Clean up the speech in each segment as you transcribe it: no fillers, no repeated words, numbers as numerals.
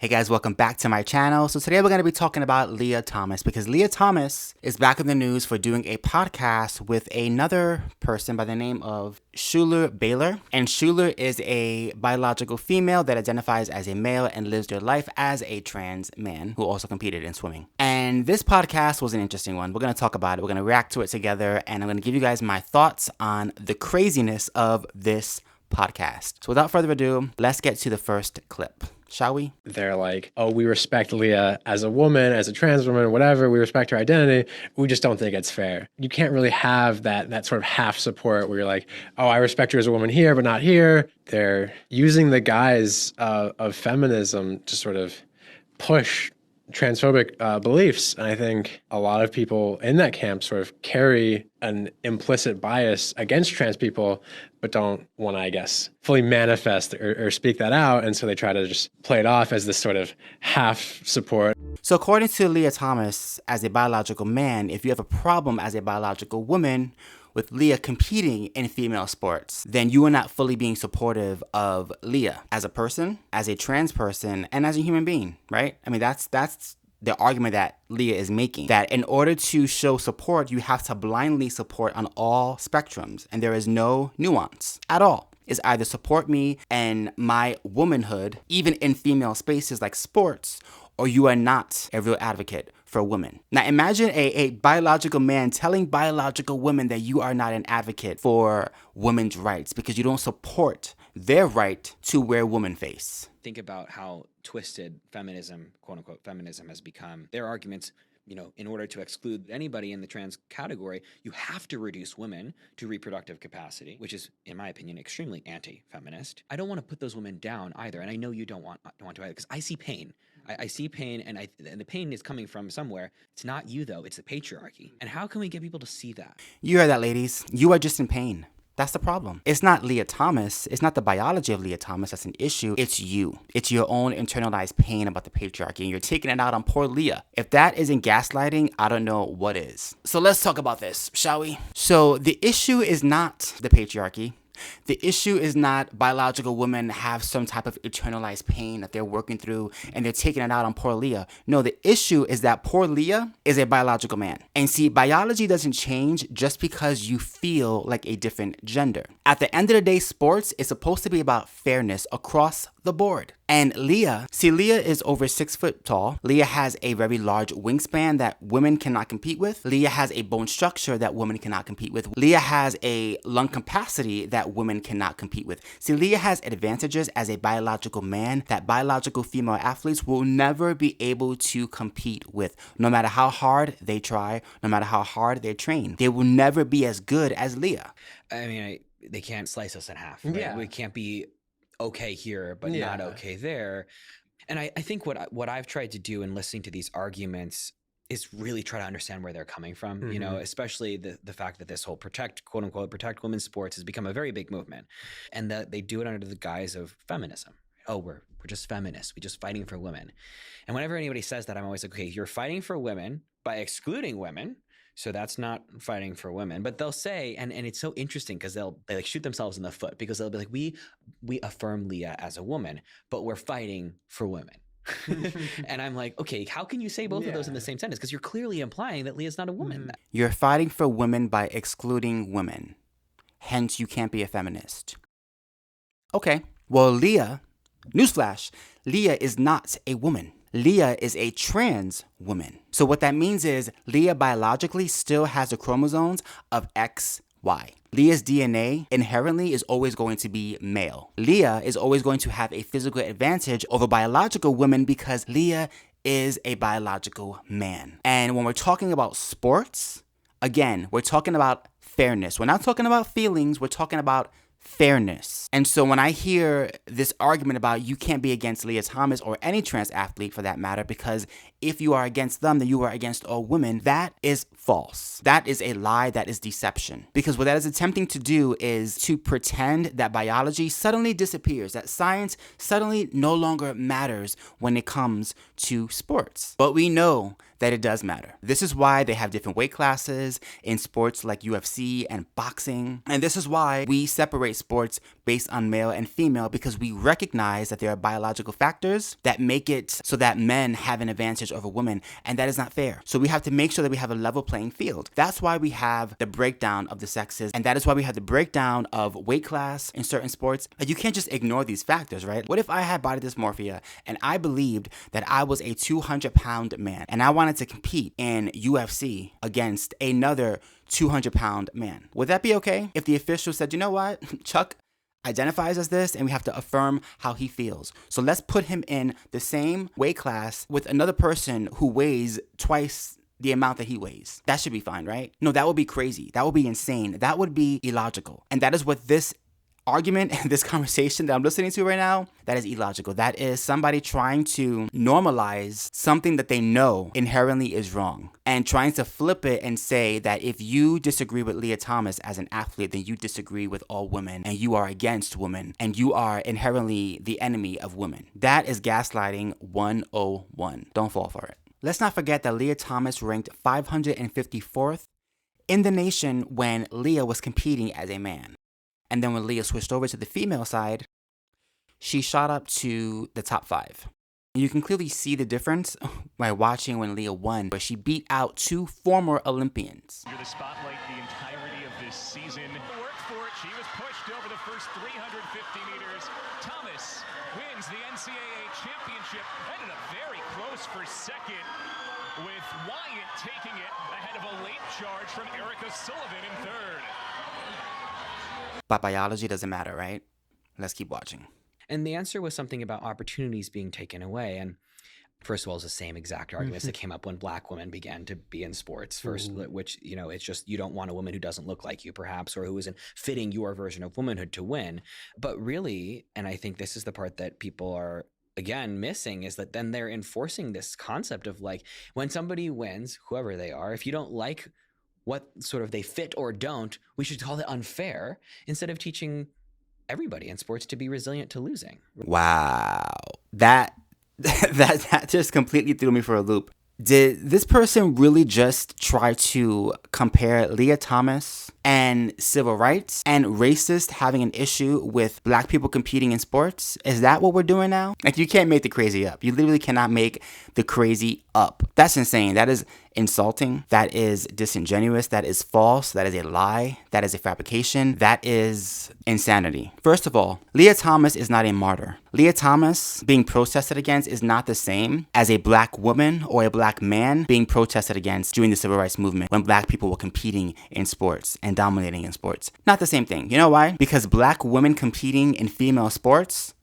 Hey guys, welcome back to my channel. So today we're going to be talking about Lia Thomas because Lia Thomas is back in the news for doing a podcast with another person by the name of Schuler Baylor. And Schuler is a biological female that identifies as a male and lives their life as a trans man who also competed in swimming. And this podcast was an interesting one. We're going to talk about it. We're going to react to it together. And I'm going to give you guys my thoughts on the craziness of this podcast. So without further ado, let's get to the first clip. Shall we? They're like, oh, we respect Lia as a woman, as a trans woman, whatever. We respect her identity. We just don't think it's fair. You can't really have that sort of half support where you're like, oh, I respect her as a woman here, but not here. They're using the guise of feminism to sort of push transphobic beliefs. And I think a lot of people in that camp sort of carry an implicit bias against trans people, but don't want to, I guess, fully manifest or speak that out. And so they try to just play it off as this sort of half support. So according to Lia Thomas, as a biological man, if you have a problem as a biological woman with Lia competing in female sports, then you are not fully being supportive of Lia as a person, as a trans person, and as a human being, right? I mean, that's the argument that Lia is making, that in order to show support, you have to blindly support on all spectrums, and there is no nuance at all. It's either support me and my womanhood, even in female spaces like sports, or you are not a real advocate for women. Now imagine a biological man telling biological women that you are not an advocate for women's rights because you don't support their right to wear woman face. Think about how twisted feminism, quote unquote, feminism has become. Their arguments, in order to exclude anybody in the trans category, you have to reduce women to reproductive capacity, which is, in my opinion, extremely anti-feminist. I don't want to put those women down either, and I know you don't want to either, because I see pain. I see pain, and the pain is coming from somewhere. It's not you, though. It's the patriarchy. And how can we get people to see that? You heard that, ladies. You are just in pain. That's the problem. It's not Lia Thomas. It's not the biology of Lia Thomas that's an issue. It's you. It's your own internalized pain about the patriarchy, and you're taking it out on poor Lia. If that isn't gaslighting, I don't know what is. So let's talk about this, shall we? So the issue is not the patriarchy. The issue is not biological women have some type of internalized pain that they're working through and they're taking it out on poor Lia. No, the issue is that poor Lia is a biological man. And see, biology doesn't change just because you feel like a different gender. At the end of the day, sports is supposed to be about fairness across the board. And Lia is over 6 foot tall. Lia has a very large wingspan that women cannot compete with. Lia has a bone structure that women cannot compete with. Lia has a lung capacity that women cannot compete with. See, Lia has advantages as a biological man that biological female athletes will never be able to compete with. No matter how hard they try, no matter how hard they train, they will never be as good as Lia. I mean, they can't slice us in half. Right? Yeah. We can't be okay here, but not okay there. And I think what I've tried to do in listening to these arguments is really try to understand where they're coming from, especially the fact that this whole quote unquote, protect women's sports has become a very big movement, and that they do it under the guise of feminism. Oh, we're just feminists. We're just fighting for women. And whenever anybody says that, I'm always like, okay, you're fighting for women by excluding women. So that's not fighting for women. But they'll say, and it's so interesting because they like shoot themselves in the foot because they'll be like, we affirm Lia as a woman, but we're fighting for women. And I'm like, okay, how can you say both of those in the same sentence? Because you're clearly implying that Lia's not a woman. You're fighting for women by excluding women. Hence, you can't be a feminist. Okay, well, Lia, newsflash, Lia is not a woman. Lia is a trans woman. So what that means is Lia biologically still has the chromosomes of XY. Lia's DNA inherently is always going to be male. Lia is always going to have a physical advantage over biological women because Lia is a biological man. And when we're talking about sports, again, we're talking about fairness. We're not talking about feelings. We're talking about fairness. And so when I hear this argument about you can't be against Lia Thomas or any trans athlete for that matter, because if you are against them, then you are against all women, that is false. That is a lie. That is deception. Because what that is attempting to do is to pretend that biology suddenly disappears, that science suddenly no longer matters when it comes to sports. But we know that it does matter. This is why they have different weight classes in sports like UFC and boxing. And this is why we separate sports based on male and female, because we recognize that there are biological factors that make it so that men have an advantage over women, and that is not fair. So we have to make sure that we have a level playing field. That's why we have the breakdown of the sexes, and that is why we have the breakdown of weight class in certain sports. You can't just ignore these factors, right? What if I had body dysmorphia and I believed that I was a 200-pound man and I wanted to compete in UFC against another 200-pound man? Would that be okay if the official said, you know what, Chuck identifies as this and we have to affirm how he feels, so let's put him in the same weight class with another person who weighs twice the amount that he weighs? That should be fine, right? No, that would be crazy. That would be insane. That would be illogical. And that is what this argument and this conversation that I'm listening to right now, that is illogical. That is somebody trying to normalize something that they know inherently is wrong and trying to flip it and say that if you disagree with Lia Thomas as an athlete, then you disagree with all women and you are against women and you are inherently the enemy of women. That is gaslighting 101. Don't fall for it. Let's not forget that Lia Thomas ranked 554th in the nation when Lia was competing as a man. And then when Lia switched over to the female side, she shot up to the top 5. And you can clearly see the difference by watching when Lia won, where she beat out 2 former Olympians. Under the spotlight the entirety of this season. Worked for it. She was pushed over the first 350 meters. Thomas wins the NCAA championship. Ended up very close for second, with Wyatt taking it ahead of a late charge from Erica Sullivan in third. But biology doesn't matter, right? Let's keep watching. And the answer was something about opportunities being taken away. And first of all, it's the same exact arguments that came up when Black women began to be in sports first, which, you know, it's just, you don't want a woman who doesn't look like you, perhaps, or who isn't fitting your version of womanhood to win. But really, and I think this is the part that people are, again, missing, is that then they're enforcing this concept of, like, when somebody wins, whoever they are, if you don't like what sort of they fit or don't, we should call it unfair, instead of teaching everybody in sports to be resilient to losing. Wow. That just completely threw me for a loop. Did this person really just try to compare Lia Thomas and civil rights and racist having an issue with Black people competing in sports? Is that what we're doing now? Like, you can't make the crazy up. You literally cannot make the crazy up. That's insane. That is insulting. That is disingenuous. That is false. That is a lie. That is a fabrication. That is insanity. First of all, Lia Thomas is not a martyr. Lia Thomas being protested against is not the same as a Black woman or a Black man being protested against during the civil rights movement when Black people were competing in sports and dominating in sports. Not the same thing. You know why? Because Black women competing in female sports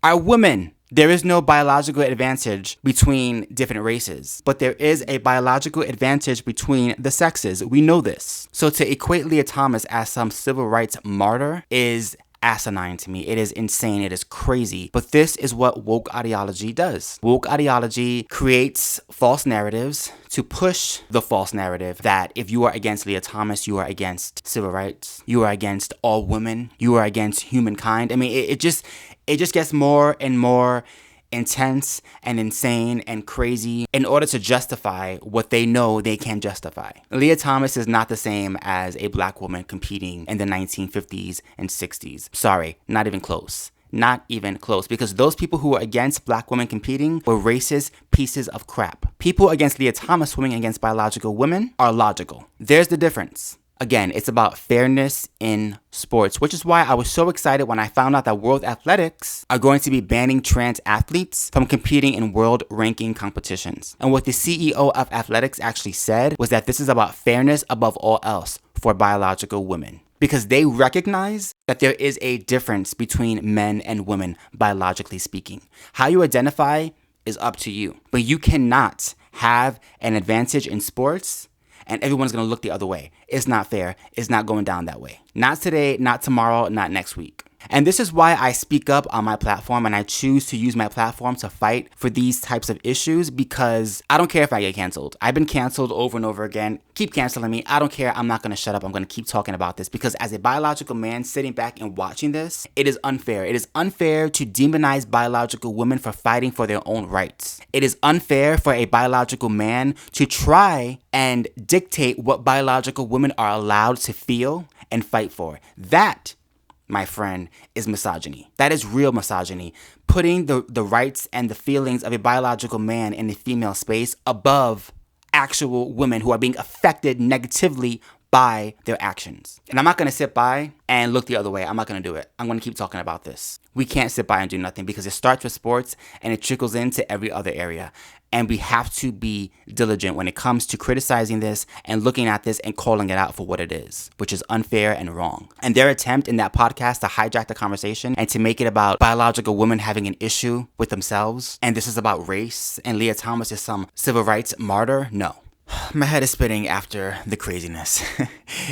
are women. There is no biological advantage between different races, but there is a biological advantage between the sexes. We know this. So to equate Lia Thomas as some civil rights martyr is asinine to me. It is insane. It is crazy. But this is what woke ideology does. Woke ideology creates false narratives to push the false narrative that if you are against Lia Thomas, you are against civil rights, you are against all women, you are against humankind. I mean, it just gets more and more intense and insane and crazy in order to justify what they know they can justify. Lia Thomas is not the same as a Black woman competing in the 1950s and 60s. Sorry, not even close. Not even close, because those people who were against Black women competing were racist pieces of crap. People against Lia Thomas swimming against biological women are logical. There's the difference. Again, it's about fairness in sports, which is why I was so excited when I found out that World Athletics are going to be banning trans athletes from competing in world ranking competitions. And what the CEO of athletics actually said was that this is about fairness above all else for biological women, because they recognize that there is a difference between men and women, biologically speaking. How you identify is up to you, but you cannot have an advantage in sports and everyone's going to look the other way. It's not fair. It's not going down that way. Not today, not tomorrow, not next week. And this is why I speak up on my platform and I choose to use my platform to fight for these types of issues, because I don't care if I get canceled. I've been canceled over and over again. Keep canceling me. I don't care. I'm not going to shut up. I'm going to keep talking about this, because as a biological man sitting back and watching this, it is unfair. It is unfair to demonize biological women for fighting for their own rights. It is unfair for a biological man to try and dictate what biological women are allowed to feel and fight for. That, my friend, is misogyny. That is real misogyny. Putting the rights and the feelings of a biological man in the female space above actual women who are being affected negatively by their actions. And I'm not going to sit by and look the other way. I'm not going to do it. I'm going to keep talking about this. We can't sit by and do nothing, because it starts with sports and it trickles into every other area. And we have to be diligent when it comes to criticizing this and looking at this and calling it out for what it is, which is unfair and wrong. And their attempt in that podcast to hijack the conversation and to make it about biological women having an issue with themselves, and this is about race, and Lia Thomas is some civil rights martyr, no. My head is spinning after the craziness.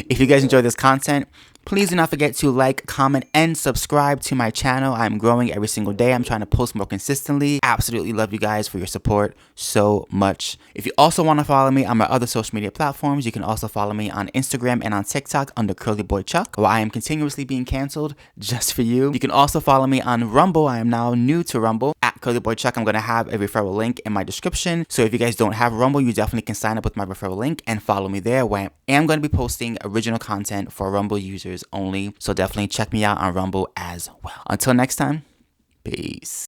If you guys enjoy this content, please do not forget to like, comment, and subscribe to my channel. I'm growing every single day. I'm trying to post more consistently. Absolutely love you guys for your support so much. If you also want to follow me on my other social media platforms, you can also follow me on Instagram and on TikTok under CurlyBoyChuck, where I am continuously being canceled just for you. You can also follow me on Rumble. I am now new to Rumble at CurlyBoyChuck. I'm going to have a referral link in my description. So if you guys don't have Rumble, you definitely can sign up with my referral link and follow me there, where I am going to be posting original content for Rumble users only. So definitely check me out on Rumble as well. Until next time, peace.